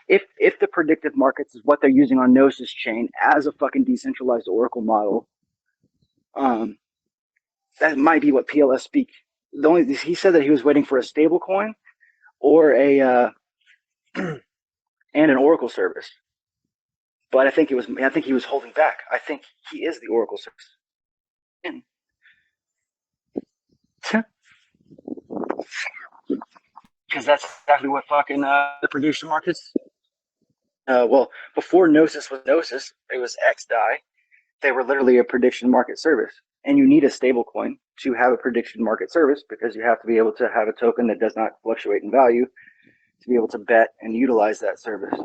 if the predictive markets is what they're using on Gnosis chain as a fucking decentralized Oracle model, that might be what PLS speak. He said that he was waiting for a stable coin or a and an Oracle service. But I think he was holding back. I think he is the Oracle service. Because that's exactly what fucking the prediction markets. Well, before Gnosis was Gnosis, it was XDAI. They were literally a prediction market service, and you need a stable coin to have a prediction market service because you have to be able to have a token that does not fluctuate in value to be able to bet and utilize that service.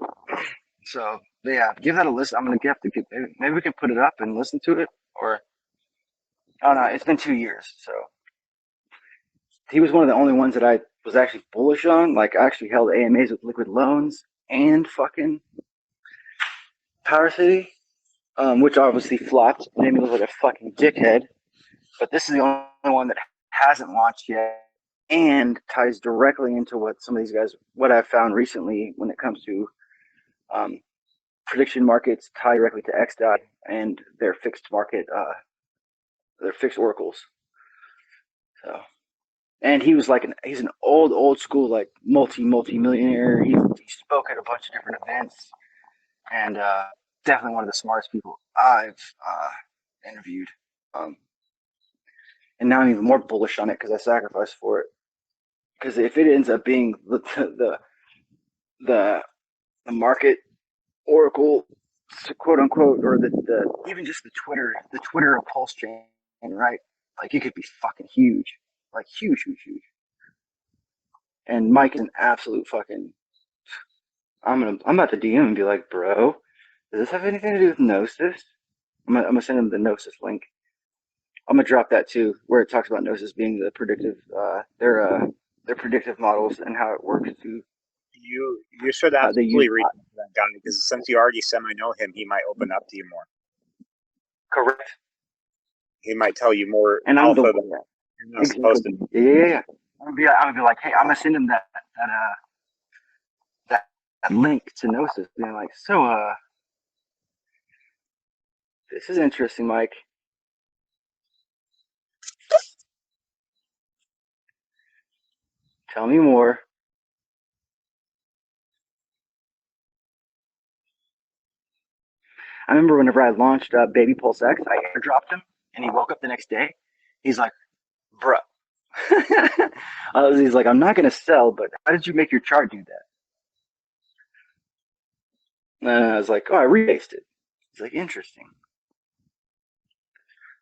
So yeah, give that a listen. I'm gonna have to maybe we can put it up and listen to it, or oh no, it's been 2 years, so he was one of the only ones that I was actually bullish on. Like I actually held AMAs with liquid loans and fucking Power City, which obviously flopped, made me look like a fucking dickhead. But this is the only one that hasn't launched yet and ties directly into what some of these guys, what I've found recently when it comes to prediction markets, tie directly to XDAI and their fixed market, their fixed oracles. So, and he was like he's an old school like multi-millionaire. He spoke at a bunch of different events, and definitely one of the smartest people I've interviewed. And now I'm even more bullish on it because I sacrificed for it. Because if it ends up being the market oracle, quote unquote, or the even just the Twitter of PulseChain, right? Like it could be fucking huge, like huge. And Mike is an absolute fucking. I'm about to DM him and be like, bro, does this have anything to do with Gnosis? I'm gonna send him the Gnosis link. I'm gonna drop that too, where it talks about Gnosis being the predictive, their predictive models and how it works to. You should absolutely read that guy because since you already semi-know him, he might open up to you more. Correct. He might tell you more and alpha I'm than you're exactly. supposed to. Yeah. I'm gonna be like, hey, I'm gonna send him that link to Gnosis, being like, so this is interesting, Mike. Tell me more. I remember whenever I launched Baby pulsex, I airdropped him, and he woke up the next day. He's like, bro. He's like, I'm not going to sell, but how did you make your chart do that? And I was like, oh, I rebased it. He's like, interesting.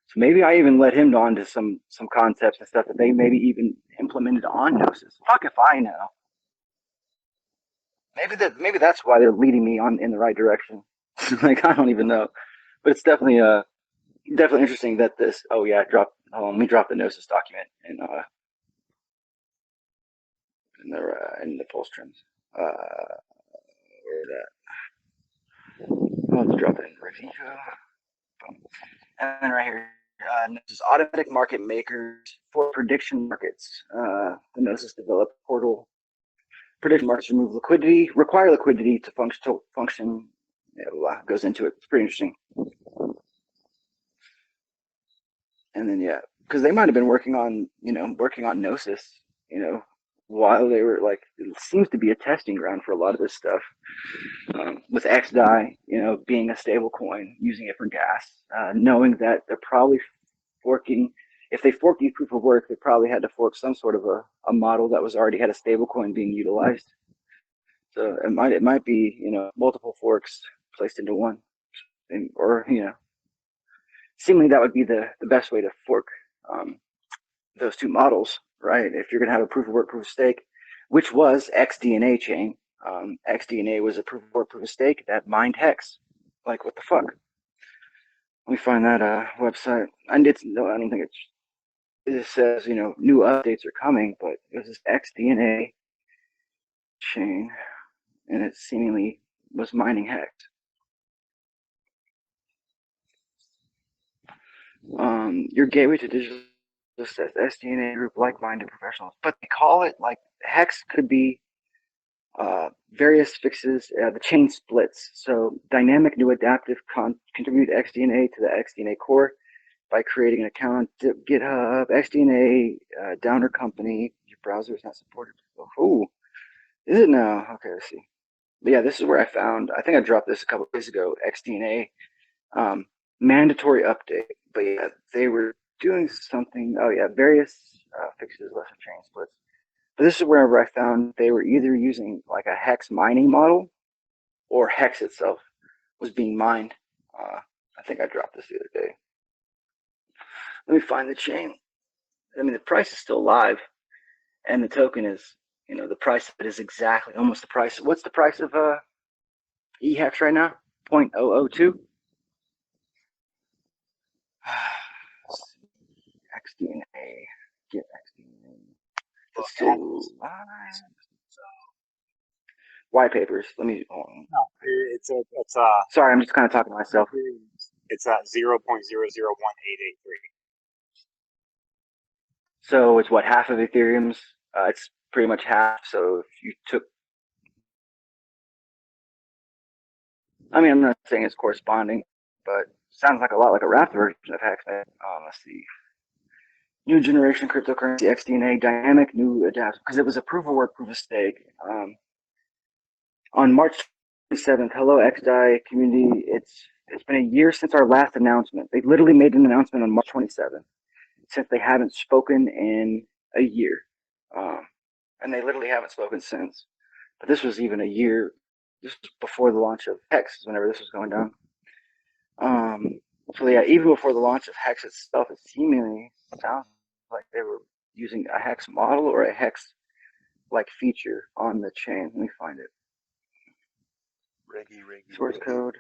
So maybe I even led him on to some concepts and stuff that they maybe even implemented on Gnosis. Fuck if I know. Maybe that's why they're leading me on in the right direction. Like I don't even know, but it's definitely interesting that this. Oh yeah, let me drop the Gnosis document in the pulse trims. Where is that? Let's drop it in Revico. And then right here, Gnosis automatic market makers for prediction markets. The Gnosis developed portal. Prediction markets require liquidity to function. Yeah, goes into it. It's pretty interesting. And then yeah, because they might have been working on Gnosis, while they were like, it seems to be a testing ground for a lot of this stuff. With XDAI, being a stable coin, using it for gas, knowing that they're probably forking. If they forked these proof of work, they probably had to fork some sort of a model that was already had a stable coin being utilized. So it might be multiple forks placed into one, or seemingly that would be the best way to fork those two models, right? If you're going to have a proof of work, proof of stake, which was XDNA chain. XDNA was a proof of work, proof of stake that mined hex. Like, what the fuck? Let me find that website. I don't think it says, new updates are coming, but it was this XDNA chain, and it seemingly was mining hex. Your gateway to digital assets, SDNA group, like-minded professionals, but they call it like hex could be Various fixes, the chain splits. So dynamic new adaptive contribute XDNA to the XDNA core by creating an account to GitHub, XDNA, Downer company. Your browser is not supported. Oh, is it now? Okay, let's see. But yeah, this is where I found, I think I dropped this a couple of days ago, XDNA, mandatory update. But yeah, they were doing something. Oh yeah, various fixes, lesser chain splits. But this is wherever I found they were either using like a hex mining model or hex itself was being mined. I think I dropped this the other day. Let me find the chain. I mean, the price is still live, and the token is, the price of it is exactly almost the price. What's the price of eHex right now? 0.002. XDNA. Get XDNA. It's still live. White papers. Let me. No, it's sorry, I'm just kind of talking to myself. It's at 0.001883. So it's what, half of Ethereum's? It's pretty much half. So if you took, I mean, I'm not saying it's corresponding, but sounds like a lot like a wrapped version of Hex. Let's see. New generation cryptocurrency, XDNA, dynamic new adaptive, because it was a proof of work, proof of stake. On March 27th, hello XDAI community. It's been a year since our last announcement. They literally made an announcement on March 27th, since they haven't spoken in a year. And they literally haven't spoken since. But this was even a year, this was before the launch of Hex, whenever this was going down. So yeah, even before the launch of Hex itself, it seemingly sounds like they were using a Hex model or a Hex-like feature on the chain. Let me find it. Source code.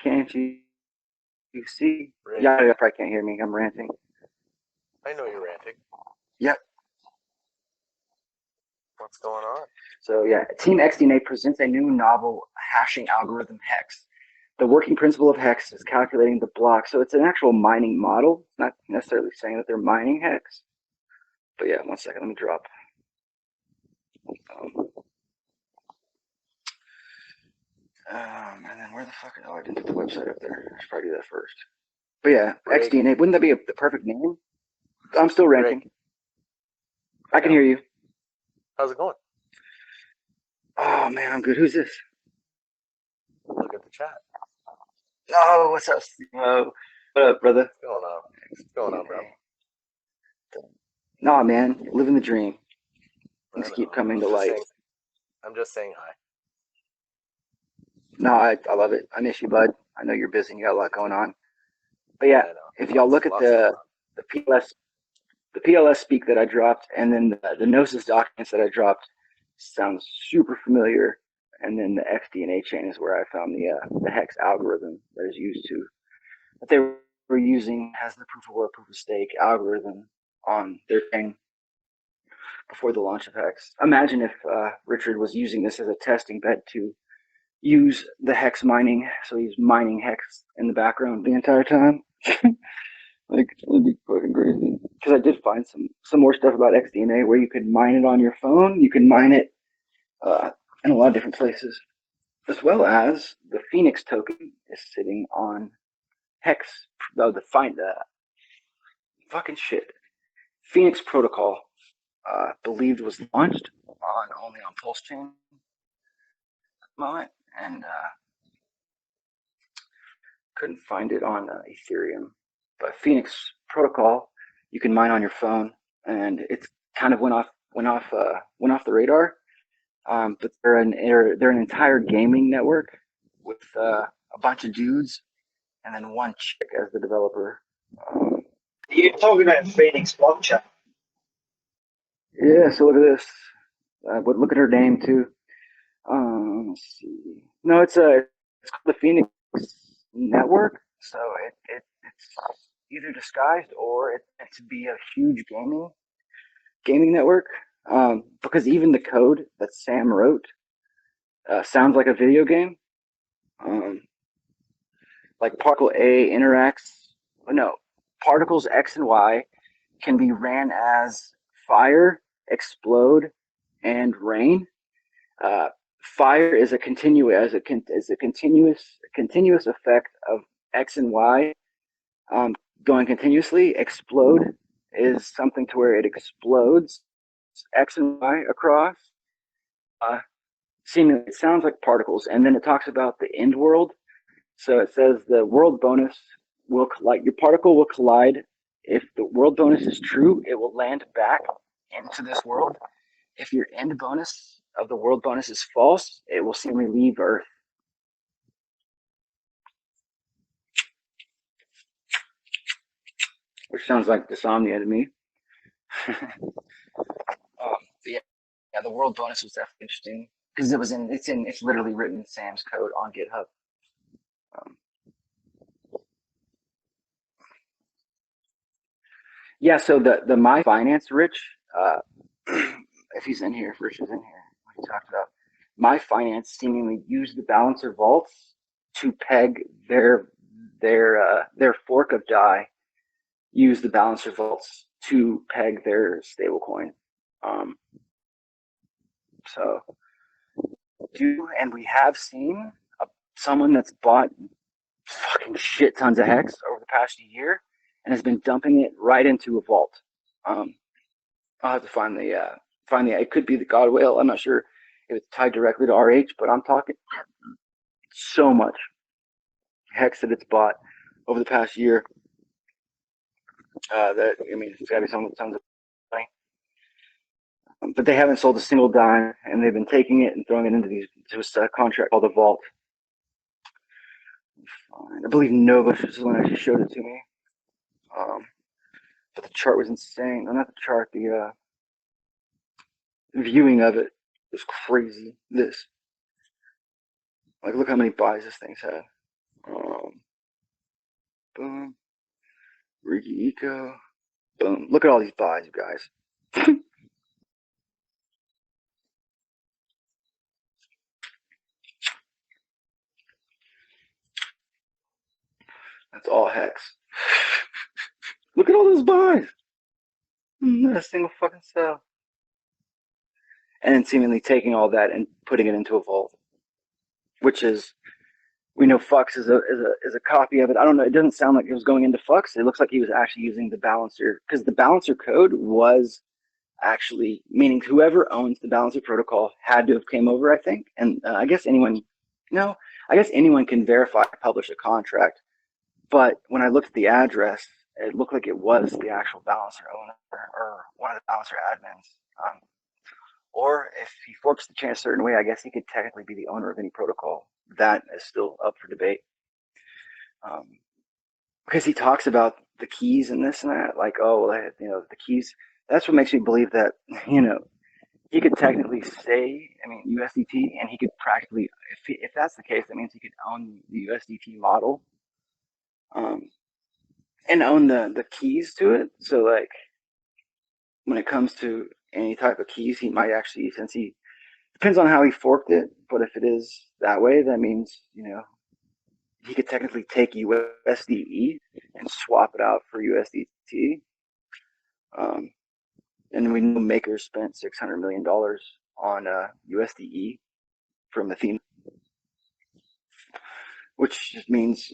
Can't you see? Yeah, you probably can't hear me. I'm ranting. I know you're ranting. Yep. What's going on? So yeah, Team XDNA presents a new novel hashing algorithm, Hex. The working principle of Hex is calculating the block. So it's an actual mining model. It's not necessarily saying that they're mining Hex. But yeah, 1 second, let me drop. And then where the fuck? Oh, I didn't put the website up there. I should probably do that first. But yeah, Greg. XDNA. Wouldn't that be the perfect name? I'm still ranting. Greg. I can hear you. How's it going? Oh man, I'm good. Who's this? Look at the chat. Oh, what's up? What up, brother? What's going on, bro? Nah, man, living the dream. Things keep coming to light. I'm just saying hi. No, I love it. I miss you, bud. I know you're busy and you got a lot going on. But yeah, if y'all look at the PLS speak that I dropped, and then the Gnosis documents that I dropped, sounds super familiar. And then the XDNA chain is where I found the Hex algorithm that is used to, that they were using as the proof of work, proof of stake algorithm on their chain before the launch of Hex. Imagine if Richard was using this as a testing bed to use the Hex mining, so he's mining Hex in the background the entire time. Like, it would be fucking crazy. Because I did find some more stuff about XDNA where you could mine it on your phone. You can mine it in a lot of different places, as well as the Phoenix token is sitting on Hex. The fucking shit. Phoenix protocol believed was launched only on PulseChain at the moment, and couldn't find it on Ethereum. But Phoenix protocol, you can mine on your phone, and it's kind of went off the radar. But they're an entire gaming network with a bunch of dudes, and then one chick as the developer. You're talking about Phoenix blockchain. Yeah, so look at this. But look at her name too. Let's see. No, it's called the Phoenix Network. So it's either disguised or it's meant to be a huge gaming network. Because even the code that Sam wrote sounds like a video game. Like particle A interacts. No, particles X and Y can be ran as fire, explode, and rain. Fire is a continuous effect of X and Y going continuously. Explode is something to where it explodes X and Y across. Seemingly, it sounds like particles, and then it talks about the end world. So it says the world bonus will collide. Your particle will collide. If the world bonus is true, it will land back into this world. If your end bonus of the world bonus is false, it will seemingly leave Earth. Which sounds like dysomnia to me. Yeah, the world bonus was definitely interesting because it's literally written in Sam's code on GitHub. Yeah, so the my finance Rich, if he's in here, if Rich is in here, what he talked about, my finance seemingly used the balancer vaults to peg their fork of DAI, use the balancer vaults to peg their stablecoin. So, and we have seen someone that's bought fucking shit tons of hex over the past year and has been dumping it right into a vault. I'll have to find the it could be the God Whale. I'm not sure if it's tied directly to RH, but I'm talking so much hex that it's bought over the past year. That I mean, it's got to be tons of money. But they haven't sold a single dime, and they've been taking it and throwing it into a contract called the Vault. I believe Novus is the one that actually showed it to me. But the chart was insane. No, not the chart. The viewing of it was crazy. Look how many buys this thing's had. Boom. Riki Eco. Boom. Look at all these buys, you guys. That's all hex. Look at all those buys. Not a single fucking sell. And then seemingly taking all that and putting it into a vault, which is, we know Fux is a copy of it. I don't know. It doesn't sound like it was going into Fux. It looks like he was actually using the balancer, because the balancer code was actually, meaning whoever owns the balancer protocol had to have came over, I think. And I guess anyone can verify, publish a contract. But when I looked at the address, it looked like it was the actual balancer owner or one of the balancer admins. Or if he forks the chain a certain way, I guess he could technically be the owner of any protocol. That is still up for debate. Because he talks about the keys and this and that, the keys. That's what makes me believe that, he could technically say, USDT, and he could practically, if that's the case, that means he could own the USDT model, and own the keys to it. So when it comes to any type of keys, he might actually, since he depends on how he forked it, but if it is that way, that means, he could technically take USDE and swap it out for USDT. And we know Maker spent $600 million on USDE from Athena, which just means,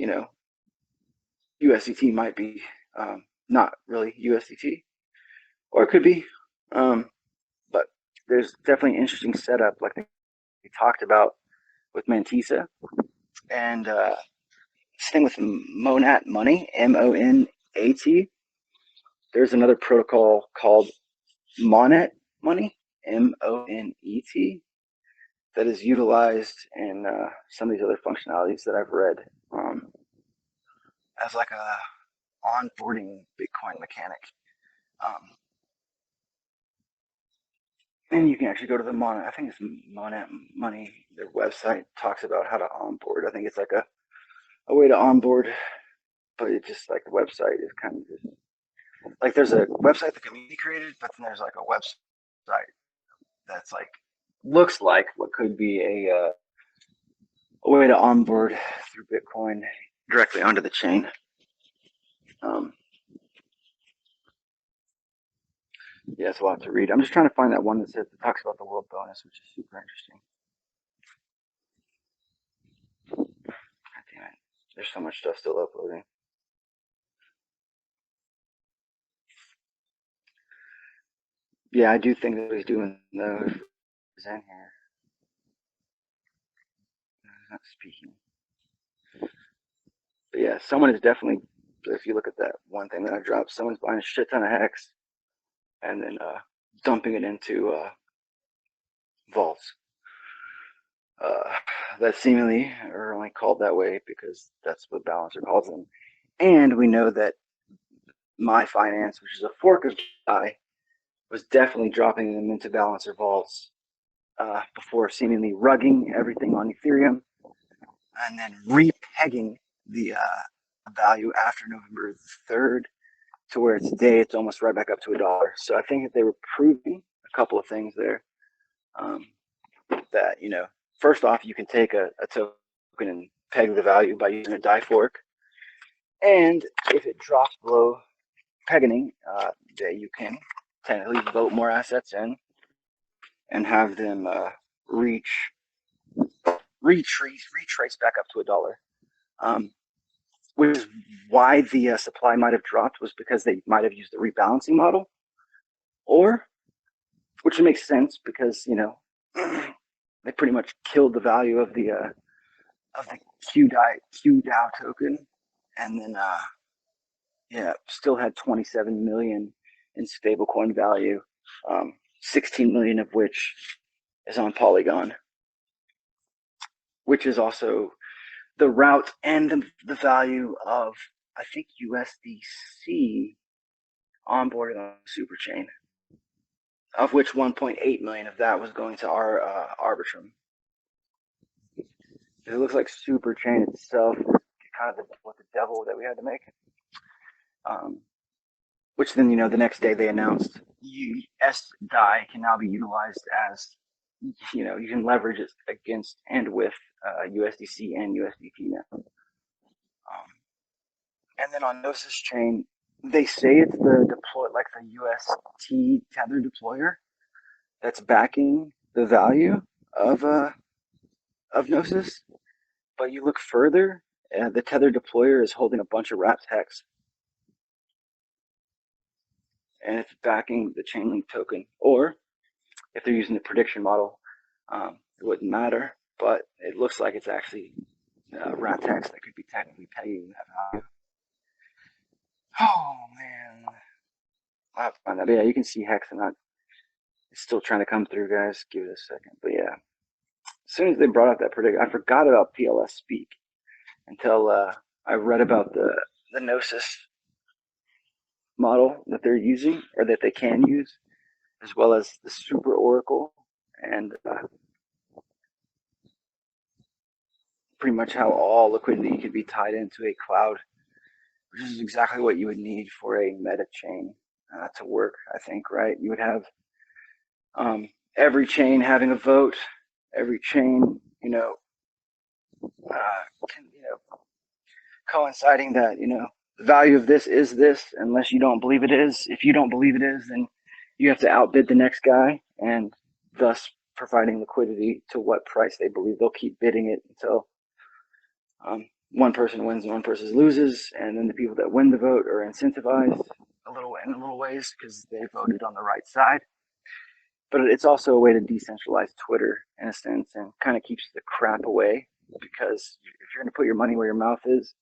USDT might be not really USDT, or it could be. But there's definitely an interesting setup, like we talked about with Mantisa, and this thing with Monat Money, MONAT. There's another protocol called Monet Money, MONET, that is utilized in some of these other functionalities that I've read as like a onboarding Bitcoin mechanic. And you can actually go to the Monet, I think it's Monet Money, their website talks about how to onboard. I think it's like a way to onboard, but it's just like the website is kind of just like there's a website the community created, but then there's like a website that's like looks like what could be a way to onboard through Bitcoin directly onto the chain. Yeah, it's a lot to read. I'm just trying to find that one that talks about the world bonus, which is super interesting. God damn it. There's so much stuff still uploading. Yeah, I do think that what he's doing, though, if he's in here. He's not speaking. But yeah, someone is definitely, if you look at that one thing that I dropped, someone's buying a shit ton of hex and then dumping it into vaults. That seemingly are only called that way because that's what Balancer calls them. And we know that My Finance, which is a fork of pdai, was definitely dropping them into Balancer vaults before seemingly rugging everything on Ethereum and then repegging the value after November 3rd to where today it's almost right back up to $1. So I think that they were proving a couple of things there. That, you know, first off, you can take a token and peg the value by using a DAI fork. And if it drops below pegging, that you can technically vote more assets in and have them retrace back up to $1. Which is why the supply might have dropped, was because they might have used the rebalancing model, or which makes sense because, you know, they pretty much killed the value of the QDAO token, and then still had 27 million in stablecoin value, 16 million of which is on Polygon, which is also the route and the value of, I think, USDC onboarded on SuperChain, of which 1.8 million of that was going to our Arbitrum. It looks like SuperChain itself is kind of the devil that we had to make. Which then, you know, the next day they announced SDAI can now be utilized as, you know, you can leverage it against and with USDC and USDT now. And then on Gnosis Chain, they say it's the UST Tether deployer that's backing the value of Gnosis. But you look further, the Tether deployer is holding a bunch of wrapped hex. And it's backing the Chainlink token. Or if they're using the prediction model, it wouldn't matter. But it looks like it's actually wrapped hex that could be technically pegging that value. Oh man, I have to find that. But yeah, you can see hex and that. It's still trying to come through, guys. Give it a second. But yeah, as soon as they brought up that prediction, I forgot about PLS Speak until I read about the Gnosis model that they're using, or that they can use, as well as the Super Oracle, and pretty much how all liquidity could be tied into a cloud, which is exactly what you would need for a meta chain to work, I think, right? You would have every chain having a vote, every chain, coinciding that, the value of this is this, unless you don't believe it is. If you don't believe it is, then you have to outbid the next guy, and thus providing liquidity to what price they believe. They'll keep bidding it until one person wins and one person loses, and then the people that win the vote are incentivized in a little ways because they voted on the right side. But it's also a way to decentralize Twitter in a sense, and kind of keeps the crap away, because if you're going to put your money where your mouth is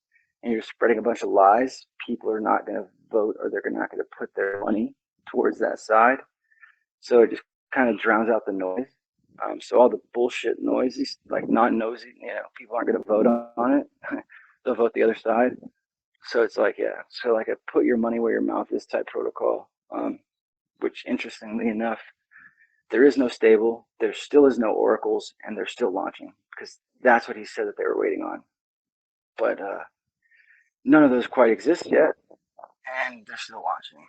and you're spreading a bunch of lies, people are not going to vote, or they're not going to put their money towards that side. So it just kind of drowns out the noise. So all the bullshit noise, like not nosy, people aren't going to vote on it. They'll vote the other side. So it's like, yeah, so like a put your money where your mouth is type protocol, which interestingly enough, there is no stable, there still is no oracles, and they're still launching, because that's what he said that they were waiting on. But none of those quite exist yet, and they're still launching.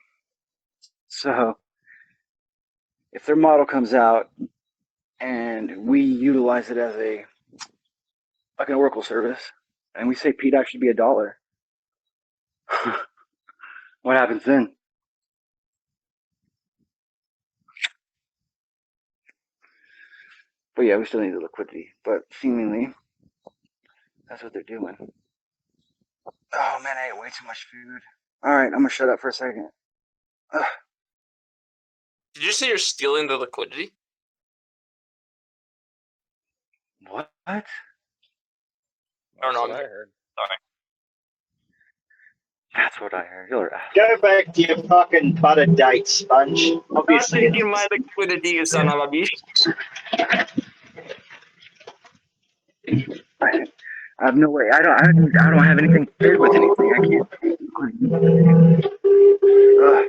So if their model comes out and we utilize it as like an oracle service, and we say pdai should be $1, what happens then? But yeah, we still need the liquidity. But seemingly, that's what they're doing. Oh man, I ate way too much food. All right, I'm gonna shut up for a second. Ugh. Did you say you're stealing the liquidity? What? I That's don't know. what I heard. Sorry. That's what I heard. You're Go back to your fucking butter date, sponge. Not Obviously, taking my liquidity, you son of a bitch. I have no way. I don't have anything paired with anything. I can't. Ugh.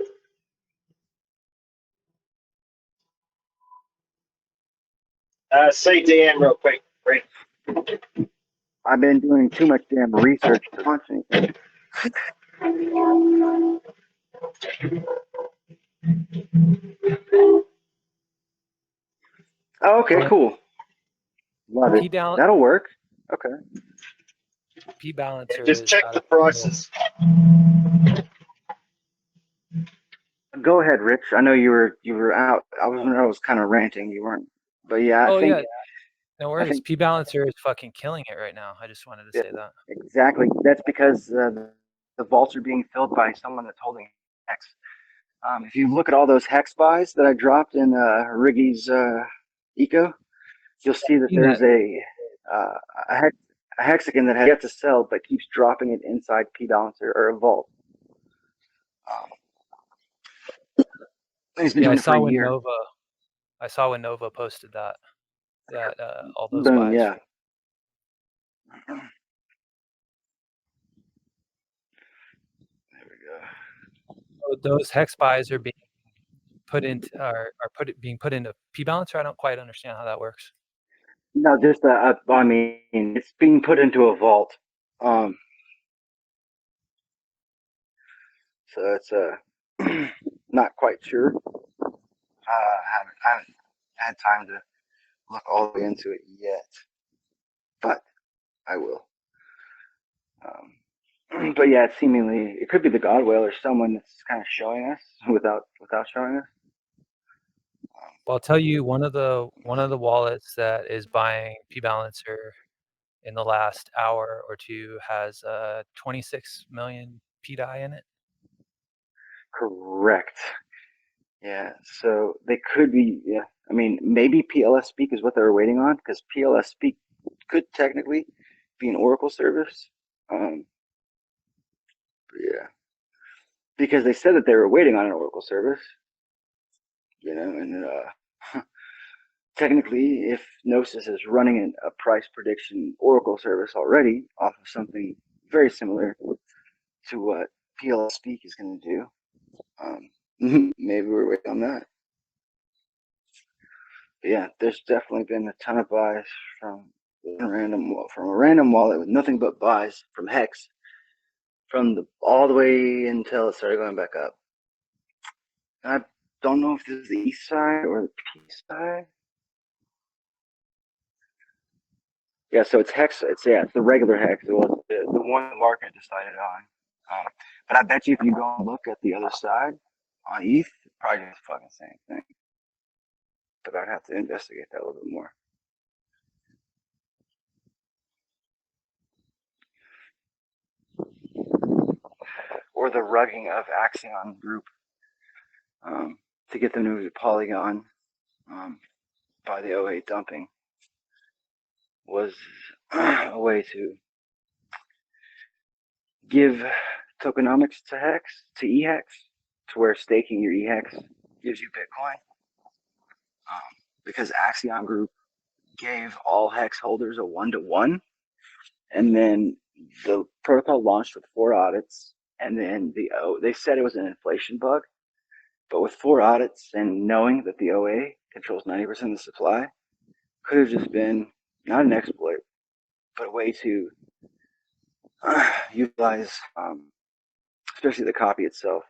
CDM real quick, Rick. I've been doing too much damn research to launch anything. Oh, okay, cool. Love it. That'll work. Okay. P balancer. Just check the prices. Go ahead, Rich. I know you were out. I was kind of ranting. You weren't. But yeah, I think. Yeah. No worries. P balancer is fucking killing it right now. I just wanted to say that. Exactly. That's because the vaults are being filled by someone that's holding hex. If you look at all those hex buys that I dropped in Riggy's eco, you'll see that there's a hexagon that has yet to sell but keeps dropping it inside P balancer or a vault. He's been doing it for a year. I saw when Nova posted that all those Boom, buys. yeah. There we go. So those hex buys are being put into being put into P balancer. I don't quite understand how that works. No, just I mean, it's being put into a vault. So it's not quite sure. I haven't had time to look all the way into it yet, but I will. But yeah, seemingly it could be the God Whale or someone that's kind of showing us without showing us. Well, I'll tell you one of the wallets that is buying P balancer in the last hour or two has 26 million pdai in it. Correct. Yeah, so they could be. Yeah, I mean, maybe PLS Speak is what they were waiting on, because PLS Speak could technically be an Oracle service. Yeah, because they said that they were waiting on an Oracle service. You know, and technically, if Gnosis is running a price prediction Oracle service already off of something very similar to what PLS Speak is going to do, maybe we're waiting on that. But yeah, there's definitely been a ton of buys from a random wallet with nothing but buys from Hex from all the way until it started going back up. I don't know if this is the east side or the P side. Yeah, so it's Hex. It's the regular Hex. It was the one the market decided on. But I bet you if you go and look at the other side on ETH, it's probably just the fucking same thing. But I'd have to investigate that a little bit more. Or the rugging of Axion Group to get them to move to Polygon by the 08 dumping was a way to give tokenomics to Hex, to eHex, to where staking your eHex gives you Bitcoin. Because Axion Group gave all Hex holders a 1-to-1, and then the protocol launched with 4 audits, and then they said it was an inflation bug, but with 4 audits and knowing that the OA controls 90% of the supply, could have just been not an exploit, but a way to utilize, especially the copy itself,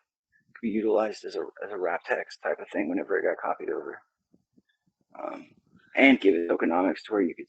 could be utilized as a wrap text type of thing whenever it got copied over, and give it tokenomics to where you could